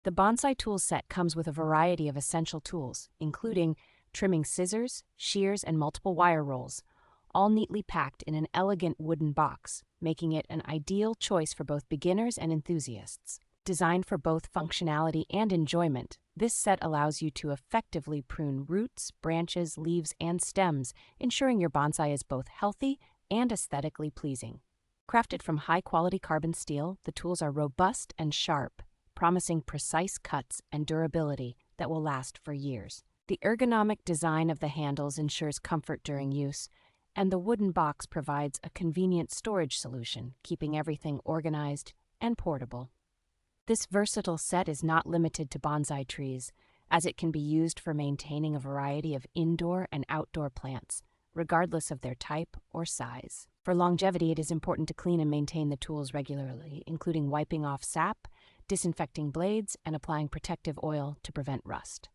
The Bonsai Tools Set comes with a variety of essential tools, including trimming scissors, shears, and multiple wire rolls, all neatly packed in an elegant wooden box, making it an ideal choice for both beginners and enthusiasts. Designed for both functionality and enjoyment, this set allows you to effectively prune roots, branches, leaves, and stems, ensuring your bonsai is both healthy and aesthetically pleasing. Crafted from high-quality carbon steel, the tools are robust and sharp, promising precise cuts and durability that will last for years. The ergonomic design of the handles ensures comfort during use, and the wooden box provides a convenient storage solution, keeping everything organized and portable. This versatile set is not limited to bonsai trees, as it can be used for maintaining a variety of indoor and outdoor plants, regardless of their type or size. For longevity, it is important to clean and maintain the tools regularly, including wiping off sap, disinfecting blades, and applying protective oil to prevent rust.